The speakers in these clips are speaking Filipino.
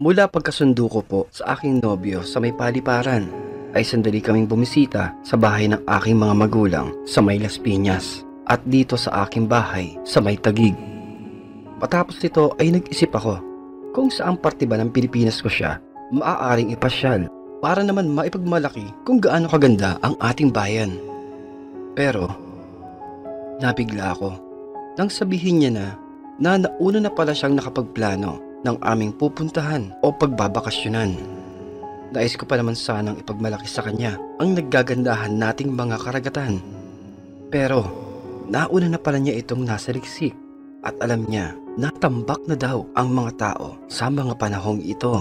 Mula pagkasundo ko po sa aking nobyo sa may paliparan, ay sandali kaming bumisita sa bahay ng aking mga magulang sa may Las Piñas at dito sa aking bahay sa may Taguig. Matapos nito ay nag-isip ako kung saang parte ba ng Pilipinas ko siya maaaring ipasyal para naman maipagmalaki kung gaano kaganda ang ating bayan. Pero nabigla ako nang sabihin niya na nauna na pala siyang nakapagplano ng aming pupuntahan o pagbabakasyonan. Nais ko pa naman sanang ipagmalaki sa kanya ang naggagandahan nating mga karagatan. Pero nauna na pala niya itong nasa liksik at alam niya na tambak na daw ang mga tao sa mga panahong ito.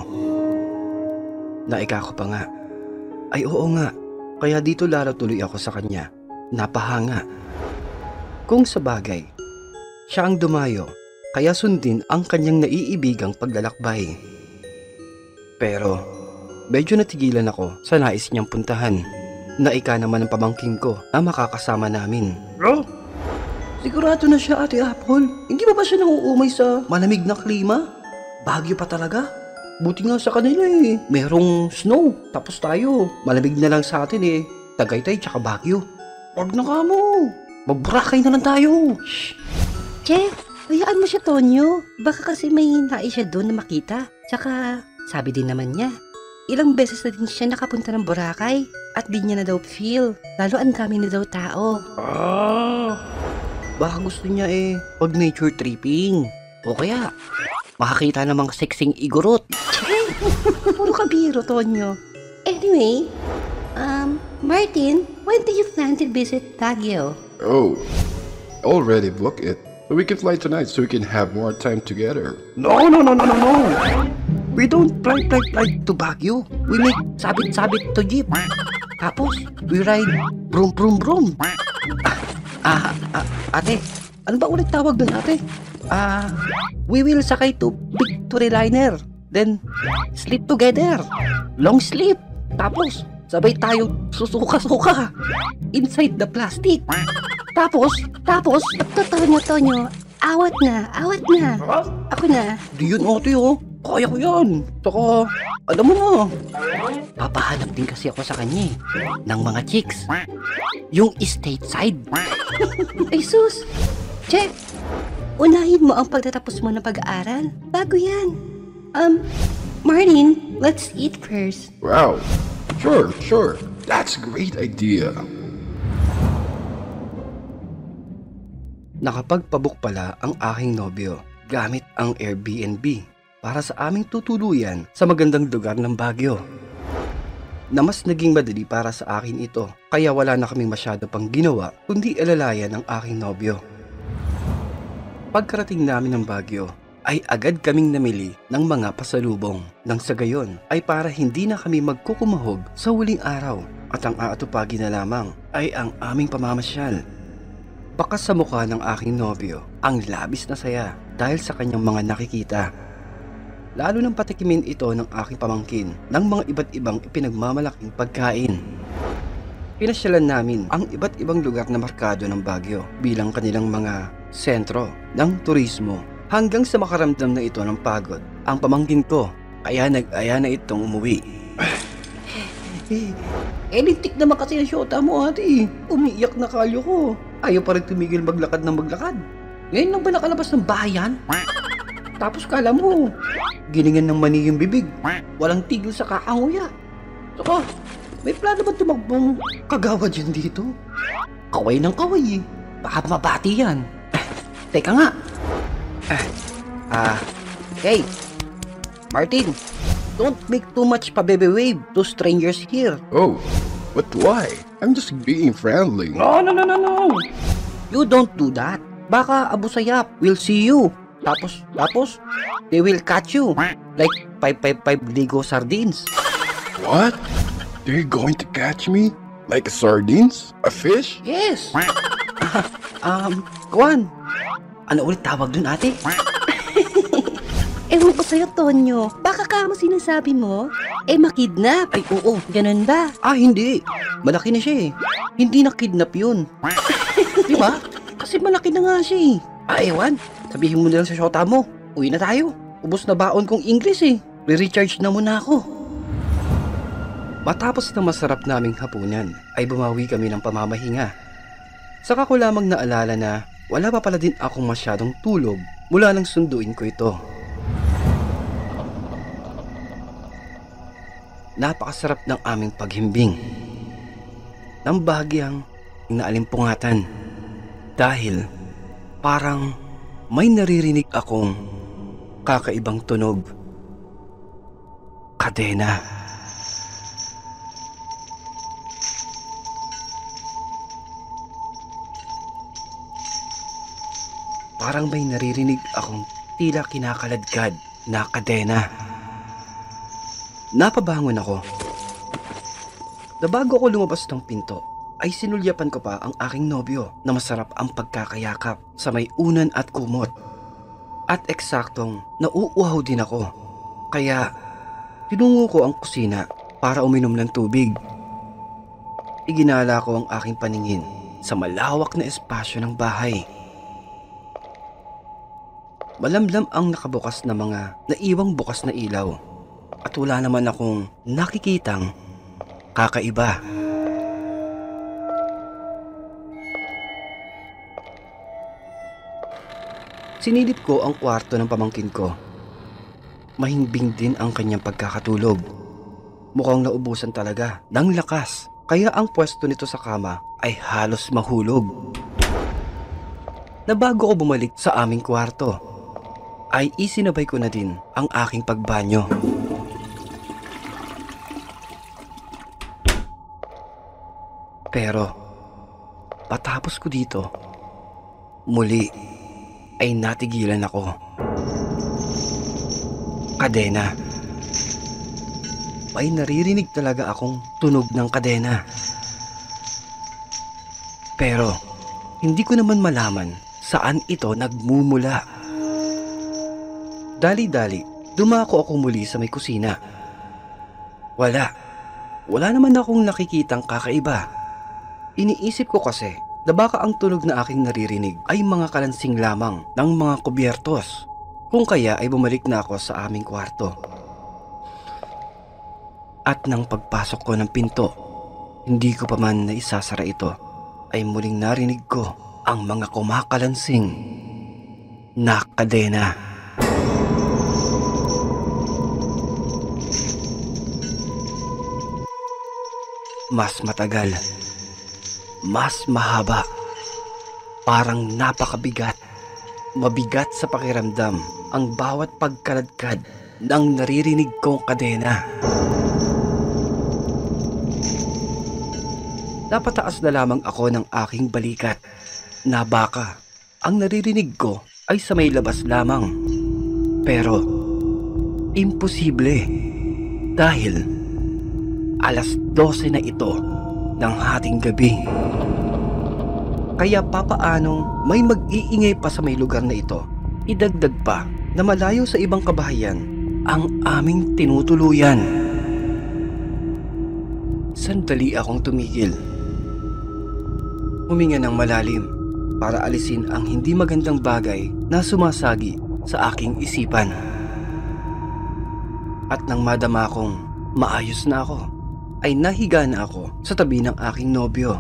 Naika ko pa nga, ay oo nga, kaya dito lalo tuloy ako sa kanya, napahanga. Kung sa bagay, siya ang dumayo, kaya sundin ang kanyang naiibigang paglalakbay. Pero medyo natigilan ako sa nais niyang puntahan. Naika naman ang pamangking ko na makakasama namin. Bro, sigurado na siya, Ate Apple. Hindi ba siya nanguumay sa malamig na klima? Bagyo pa talaga. Buti nga sa kanila eh. Merong snow. Tapos tayo, malamig na lang sa atin eh. Tagaytay tsaka Baguio. Wag na ka mo. Magburakay na lang tayo. Shh. Che, hayaan mo siya, Tonyo. Baka kasi may nais siya doon na makita. Tsaka, sabi din naman niya, ilang beses na din siya nakapunta ng Boracay at di niya na daw feel. Lalo ang dami na daw tao. Baka gusto niya eh pag nature tripping. O kaya makakita ng mga sexing igorot. Puro kabiro, Tonyo. Anyway, Martin, when do you plan to visit Baguio? Oh, already booked it. But we can fly tonight so we can have more time together. No. We don't fly to Baguio. We make sabit-sabit to jeep. Tapos, we ride brum. Ate, ano ba ulit tawag dun, ate? We will sakay to Victory Liner. Then, sleep together. Long sleep. Tapos, sabay tayo susuka-suka inside the plastic. Tapos, Tonyo, awat na. Ako na. di yun, ate, oh. Kaya ko yan. Saka, alam mo na. Papahanap din kasi ako sa kanya ng mga chicks. Yung stateside. Ay sus! Che, unahin mo ang pagtatapos mo ng pag-aaral. Bago yan. Martin, let's eat first. Wow, sure. That's a great idea. Nakapagpabook pala ang aking nobyo gamit ang Airbnb para sa aming tutuluyan sa magandang lugar ng Baguio. Na mas naging madali para sa akin ito, kaya wala na kaming masyado pang ginawa kundi alalayan ng aking nobyo. Pagkarating namin ng Baguio, ay agad kaming namili ng mga pasalubong. Nang sa gayon ay para hindi na kami magkukumahog sa huling araw at ang aatupagi na lamang ay ang aming pamamasyal. Bakas sa mukha ng aking nobyo ang labis na saya dahil sa kanyang mga nakikita. Lalo nang patikimin ito ng aking pamangkin ng mga iba't ibang ipinagmamalaking pagkain. Pinasyalan namin ang iba't ibang lugar na markado ng Baguio bilang kanilang mga sentro ng turismo hanggang sa makaramdam na ito ng pagod ang pamangkin ko kaya nag-aya na itong umuwi. Lintik naman kasi ang syota mo, ate. Umiiyak na kayo ko. Ayaw pa rin tumigil maglakad ng maglakad. Ngayon lang ba nakalabas ng bayan? Tapos kala mo, giningan ng mani yung bibig. Walang tigil sa kakanguya. Saka, may plano ba tumagbong kagawa dyan dito? Kaway ng kaway eh. Baka mabati yan. Teka nga. Hey, Martin, don't make too much pa-baby wave to strangers here. Oh, but why? I'm just being friendly. No. You don't do that. Baka Abu Sayyaf will see you. Tapos, they will catch you. Like 555 Ligo sardines. What? They're going to catch me? Like sardines? A fish? Yes. Kuwan. Ano ulit tawag dun, ate? Ewan ko sa'yo, Tonyo. Baka ka mo sinasabi mo, makidnap. Ay, oo. Ganun ba? Hindi. Malaki na siya eh. Hindi na kidnap yun. Di ba? Kasi malaki na nga siya eh. Ewan. Sabihin mo na lang sa syota mo. Uwi na tayo. Ubos na baon kong English eh. Re-recharge na muna ako. Matapos na masarap naming hapunan, ay bumawi kami ng pamamahinga. Saka ko lamang naalala na wala pa pala din akong masyadong tulog mula nang sunduin ko ito. Napakasarap ng aming paghimbing. Nang bahagyang inaalimpungatan. Dahil parang may naririnig akong kakaibang tunog. Kadena. Parang may naririnig akong tila kinakaladkad na kadena. Napabangon ako. Na bago ako lumabas ng pinto, ay sinulyapan ko pa ang aking nobyo na masarap ang pagkakayakap sa may unan at kumot. At eksaktong nauuhaw din ako. Kaya tinungo ko ang kusina para uminom ng tubig. Iginala ko ang aking paningin sa malawak na espasyo ng bahay. Malamlam ang nakabukas na mga naiwang bukas na ilaw at wala naman akong nakikitang kakaiba. Sinilip ko ang kwarto ng pamangkin ko. Mahimbing din ang kanyang pagkakatulog. Mukhang naubusan talaga ng lakas, kaya ang pwesto nito sa kama ay halos mahulog. Na bago ko bumalik sa aming kwarto, ay isinabay ko na din ang aking pagbanyo. Pero patapos ko dito, muli ay natigilan ako. Kadena. May naririnig talaga akong tunog ng kadena. Pero hindi ko naman malaman saan ito nagmumula. Dali-dali, dumako ako muli sa may kusina. Wala naman akong nakikitang kakaiba. Iniisip ko kasi na baka ang tunog na aking naririnig ay mga kalansing lamang ng mga kubyertos. Kung kaya ay bumalik na ako sa aming kwarto. At nang pagpasok ko ng pinto, hindi ko pa man naisasara ito, ay muling narinig ko ang mga kumakalansing na kadena. Mas matagal, mas mahaba, parang napakabigat, mabigat sa pakiramdam ang bawat pagkaladkad ng naririnig kong kadena. Napataas na lamang ako ng aking balikat na baka ang naririnig ko ay sa may labas lamang. Pero imposible dahil alas 12 na ito ng hating gabi. Kaya papaanong may mag-iingay pa sa may lugar na ito, idagdag pa na malayo sa ibang kabahayan ang aming tinutuluyan. Sandali akong tumigil. Huminga ng malalim para alisin ang hindi magandang bagay na sumasagi sa aking isipan. At nang madama kong maayos na ako, ay nahiga na ako sa tabi ng aking nobyo.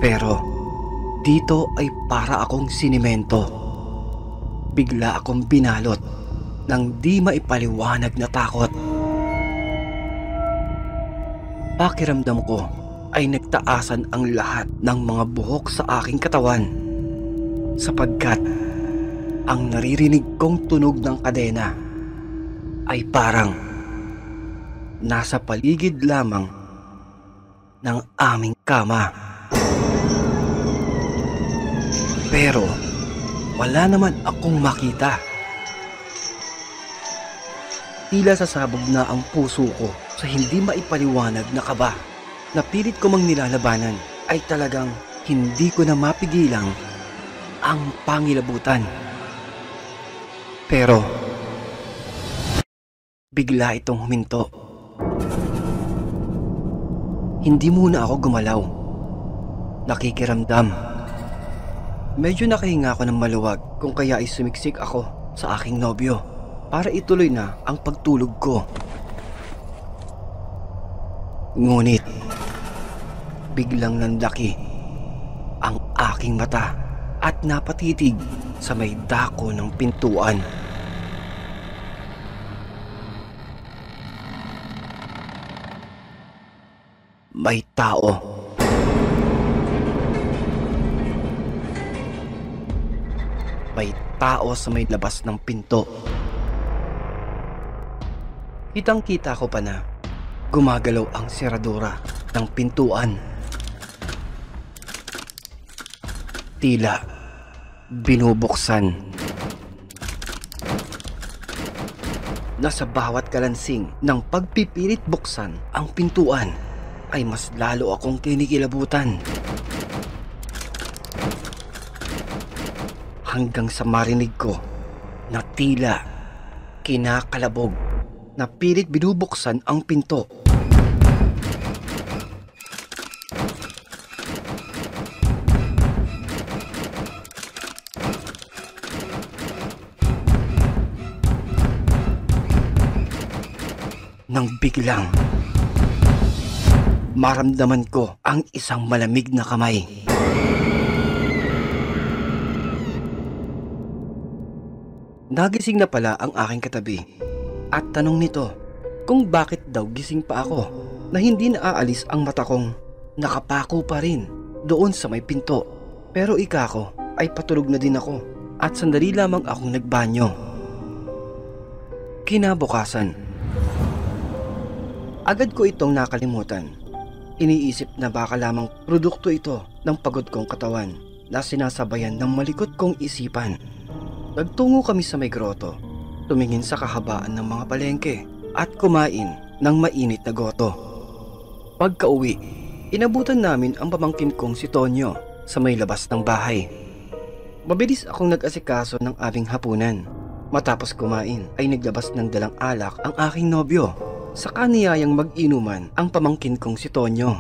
Pero dito ay para akong sinimento. Bigla akong binalot ng di maipaliwanag na takot. Pakiramdam ko ay nagtaasan ang lahat ng mga buhok sa aking katawan, sapagkat ang naririnig kong tunog ng kadena ay parang nasa paligid lamang ng aming kama. Pero wala naman akong makita. Tila sasabog na ang puso ko sa hindi maipaliwanag na kaba. Napilit ko mang nilalabanan ay talagang hindi ko na mapigilang ang pangilabutan. Pero bigla itong huminto. Hindi muna ako gumalaw. Nakikiramdam. Medyo nakahinga ako ng maluwag kung kaya ay sumiksik ako sa aking nobyo para ituloy na ang pagtulog ko. Ngunit, biglang nanlaki ang aking mata at napatitig sa may dako ng pintuan. May tao. May tao sa may labas ng pinto. Kitang-kita ko pa na gumagalaw ang seradura ng pintuan. Tila binubuksan. Nasa bawat kalansing ng pagpipilit buksan ang pintuan ay mas lalo akong kinikilabutan. Hanggang sa marinig ko na tila kinakalabog na pilit binubuksan ang pinto. Nang biglang maramdaman ko ang isang malamig na kamay. Nagising na pala ang aking katabi at tanong nito kung bakit daw gising pa ako na hindi naaalis ang mata kong nakapako pa rin doon sa may pinto. Pero ko ay patulog na din ako at sandali lamang akong nagbanyo. Kinabukasan, agad ko itong nakalimutan. Iniisip na baka lamang produkto ito ng pagod kong katawan na sinasabayan ng malikot kong isipan. Nagtungo kami sa may groto, tumingin sa kahabaan ng mga palengke at kumain ng mainit na goto. Pagka-uwi, inabutan namin ang pamangkin kong si Tonyo sa may labas ng bahay. Mabilis akong nag-asikaso ng aming hapunan. Matapos kumain ay naglabas ng dalang alak ang aking nobyo. Saka niyayang mag-inuman ang pamangkin kong si Tonyo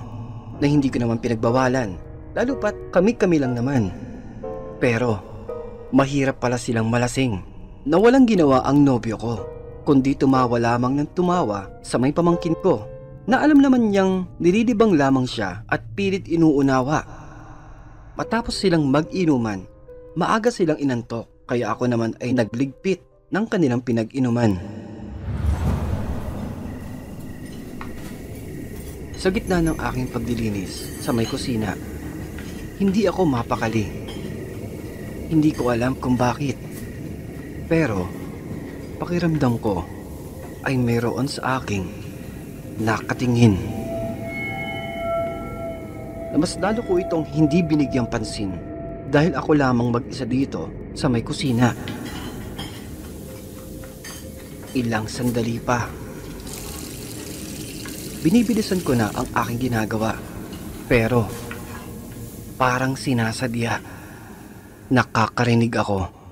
na hindi ko naman pinagbawalan, lalo pat kami-kami lang naman. Pero mahirap pala silang malasing na walang ginawa ang nobyo ko, kundi tumawa lamang ng tumawa sa may pamangkin ko na alam naman niyang nililibang lamang siya at pilit inuunawa. Matapos silang mag-inuman, maaga silang inantok kaya ako naman ay nagligpit ng kanilang pinag-inuman. Sa gitna ng aking pagdilinis sa may kusina, hindi ako mapakali. Hindi ko alam kung bakit. Pero, pakiramdam ko ay mayroon sa aking nakatingin. Na mas lalo ko itong hindi binigyang pansin dahil ako lamang mag-isa dito sa may kusina. Ilang sandali pa. Binibilisan ko na ang aking ginagawa. Pero, parang sinasadya. Nakakarinig ako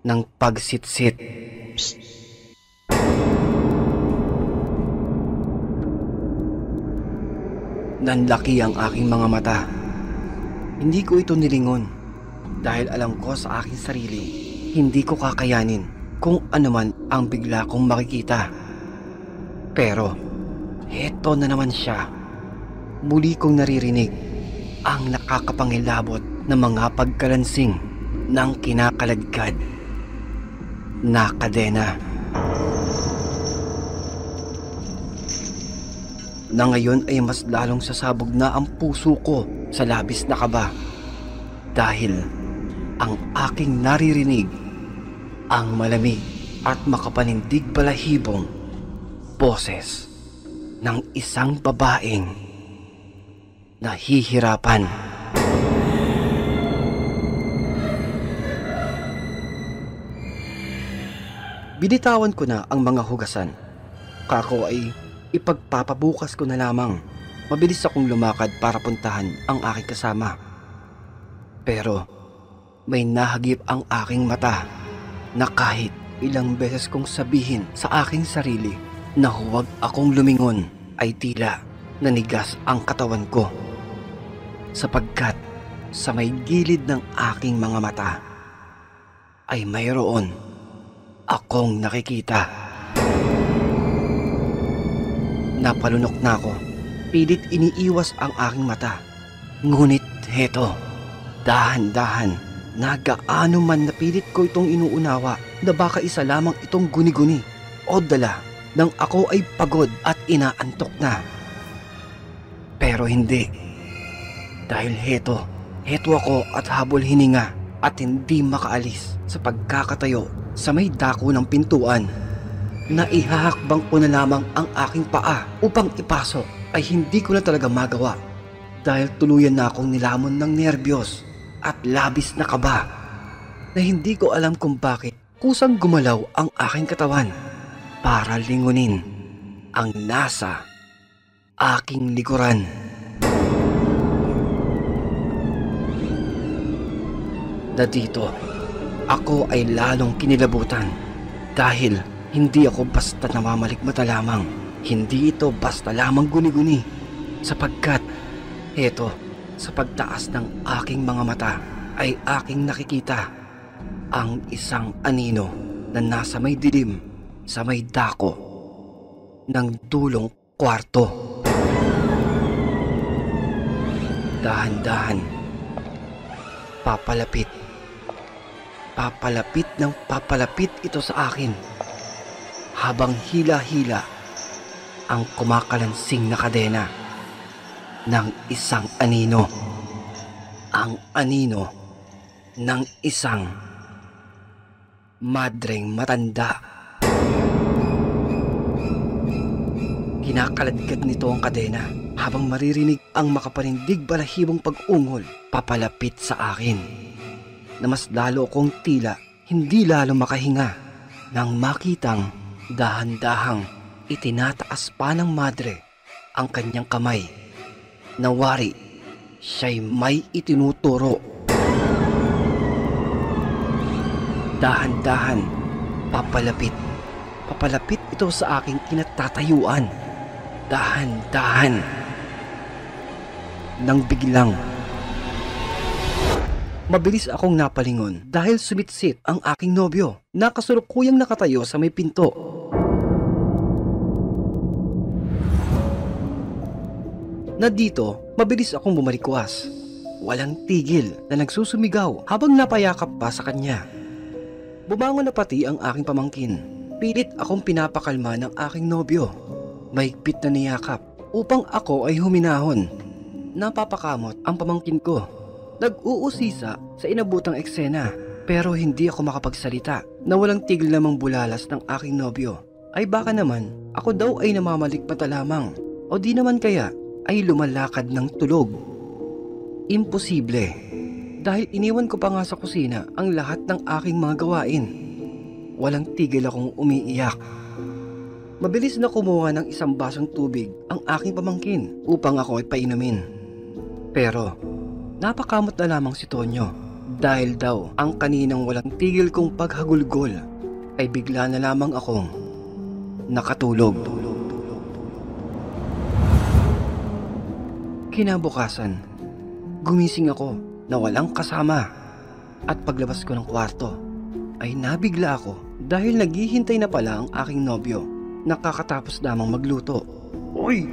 ng pagsitsit. Psst. Nanlaki ang aking mga mata. Hindi ko ito nilingon dahil alam ko sa aking sarili, hindi ko kakayanin kung anuman ang bigla kong makikita. Pero, heto na naman siya. Muli kong naririnig ang nakakapangilabot na mga pagkalansing ng kinakaladkad na kadena. Na ngayon ay mas lalong sasabog na ang puso ko sa labis na kaba dahil ang aking naririnig ang malamig at makapanindig balahibong boses ng isang babaeng nahihirapan. Binitawan ko na ang mga hugasan. Kako ay ipagpapabukas ko na lamang. Mabilis akong lumakad para puntahan ang aking kasama. Pero may nahagip ang aking mata na kahit ilang beses kong sabihin sa aking sarili na huwag akong lumingon ay tila nanigas ang katawan ko. Sapagkat sa may gilid ng aking mga mata ay mayroon akong nakikita. Napalunok na ako. Pilit iniiwas ang aking mata. Ngunit heto, dahan-dahan, nagaano man napilit ko itong inuunawa na baka isa lamang itong guni-guni o dala nang ako ay pagod at inaantok na. Pero hindi. Dahil heto ako at habol hininga at hindi makaalis sa pagkakatayo sa may dako ng pintuan. Naihahakbang ko na lamang ang aking paa upang ipasok ay hindi ko na talaga magawa dahil tuluyan na akong nilamon ng nerbiyos at labis na kaba na hindi ko alam kung bakit kusang gumalaw ang aking katawan para lingunin ang nasa aking likuran. Na dito, ako ay lalong kinilabutan dahil hindi ako basta namamalikmata lamang. Hindi ito basta lamang guni-guni sapagkat heto, sa pagtaas ng aking mga mata ay aking nakikita ang isang anino na nasa may dilim sa may dako ng dulong kwarto. Dahan-dahan, papalapit ng papalapit ito sa akin habang hila-hila ang kumakalansing na kadena ng isang anino. Ang anino ng isang madreng matanda. Kinakaladkad nito ang kadena habang maririnig ang makapanindig balahibong pag-ungol papalapit sa akin, na mas lalo kong tila hindi lalo makahinga nang makitang dahan-dahang itinataas pa ng madre ang kanyang kamay na wari siya'y may itinuturo. Dahan-dahan, papalapit ito sa aking kinatatayuan. Dahan-dahan, nang biglang mabilis akong napalingon dahil sumitsit ang aking nobyo na kasalukuyang nakatayo sa may pinto. Na dito, mabilis akong bumalikwas. Walang tigil na nagsusumigaw habang napayakap pa sa kanya. Bumangon na pati ang aking pamangkin. Pilit akong pinapakalma ng aking nobyo. Mahigpit na niyakap upang ako ay huminahon. Napapakamot ang pamangkin ko. Nag-uusisa sa inabutang eksena pero hindi ako makapagsalita na walang tigil namang bulalas ng aking nobyo. Ay baka naman ako daw ay namamalikmata lamang o di naman kaya ay lumalakad ng tulog. Imposible dahil iniwan ko pa nga sa kusina ang lahat ng aking mga gawain. Walang tigil akong umiiyak. Mabilis na kumuha ng isang basong tubig ang aking pamangkin upang ako ay painumin. Pero napakamot na lamang si Tonyo dahil daw ang kaninang walang tigil kong paghagulgol ay bigla na lamang akong nakatulog. Kinabukasan, gumising ako na walang kasama at paglabas ko ng kwarto ay nabigla ako dahil naghihintay na pala ang aking nobyo. Nakakatapos lamang magluto. Uy!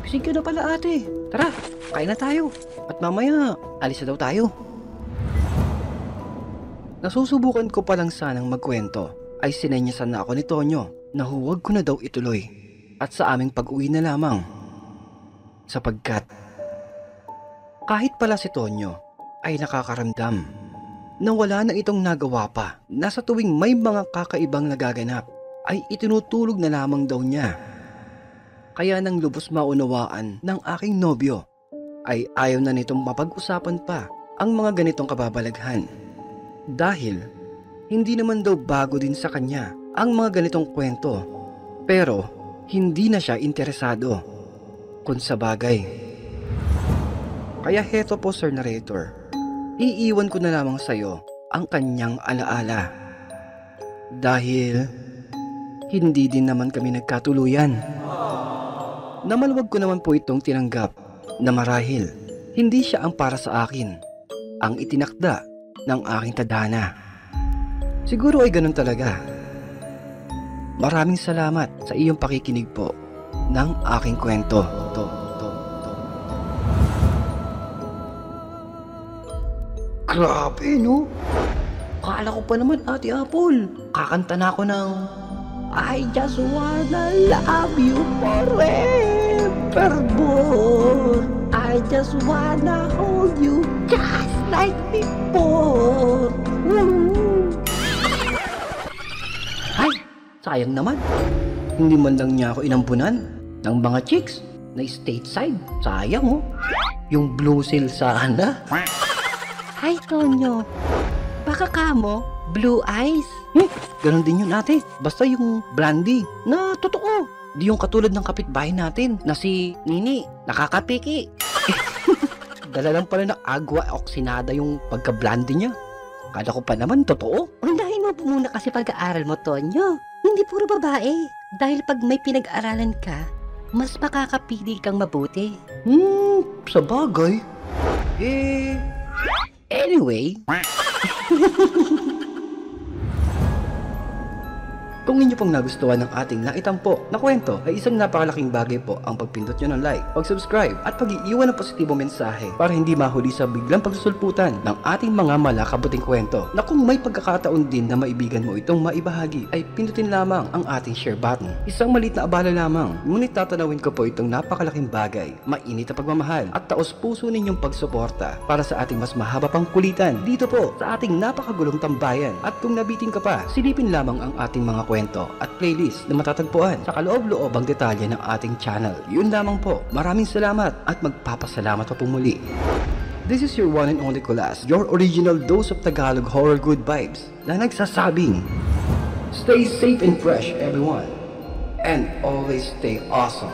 Gising ka na pala ate. Tara, kain na tayo. At mamaya, alis na daw tayo. Nasusubukan ko palang sanang magkwento ay sinenyasan na ako ni Tonyo na huwag ko na daw ituloy at sa aming pag-uwi na lamang. Sapagkat kahit pala si Tonyo ay nakakaramdam na wala na itong nagawa pa na sa tuwing may mga kakaibang nagaganap ay itinutulog na lamang daw niya. Kaya nang lubos maunawaan ng aking nobyo ay ayaw na nitong mapag-usapan pa ang mga ganitong kababalaghan. Dahil hindi naman daw bago din sa kanya ang mga ganitong kwento. Pero hindi na siya interesado kung sa bagay. Kaya heto po Sir Narrator, iiwan ko na lamang sa'yo ang kanyang alaala. Dahil hindi din naman kami nagkatuluyan. Namalwag ko naman po itong tinanggap na marahil hindi siya ang para sa akin, ang itinakda ng aking tadhana. Siguro ay ganun talaga maraming salamat sa iyong pakikinig po ng aking kwento. Grabe, no? Akala ko pa naman, Ate Apple, kakanta na ako ng I just wanna love you forevermore. I just wanna hold you just like before. Ay, sayang naman. Hindi man lang niya ako inampunan ng mga chicks na stateside. Sayang, oh. Yung blue seal sana. Hi, Tonyo. Baka kamo, blue eyes. Ganon din yun, ate. Basta yung brandy na totoo. Di yung katulad ng kapitbahay natin na si Nini, nakakapiki. Dala lang pala ng agwa oxinada yung pagka-brandy niya. Kala ko pa naman totoo. Unahin mo muna kasi pag-aaral mo, Tonyo. Hindi puro babae. Dahil pag may pinag-aralan ka, mas makakapili kang mabuti. Sa bagay. Anyway. Kung inyo pong nagustuhan ng ating naitampo na kwento ay isang napakalaking bagay po ang pagpindot nyo ng like, pag-subscribe at pag-iiwan ng positibong mensahe para hindi mahuli sa biglang pagsusulputan ng ating mga malakabuting kwento na kung may pagkakataon din na maibigan mo itong maibahagi ay pindutin lamang ang ating share button. Isang maliit na abala lamang, ngunit tatanawin ko po itong napakalaking bagay, mainit na pagmamahal at taos puso ninyong pagsuporta para sa ating mas mahaba pang kulitan dito po sa ating napakagulong tambayan. At kung nabitin ka pa, silipin lamang ang ating mga kwento at playlist na matatagpuan sa kaloob-loobang detalye ng ating channel. Yun lamang po. Maraming salamat at magpapasalamat pa po muli. This is your one and only Kulas, your original dose of Tagalog horror good vibes na nagsasabing, stay safe and fresh everyone, and always stay awesome.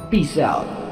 Peace out.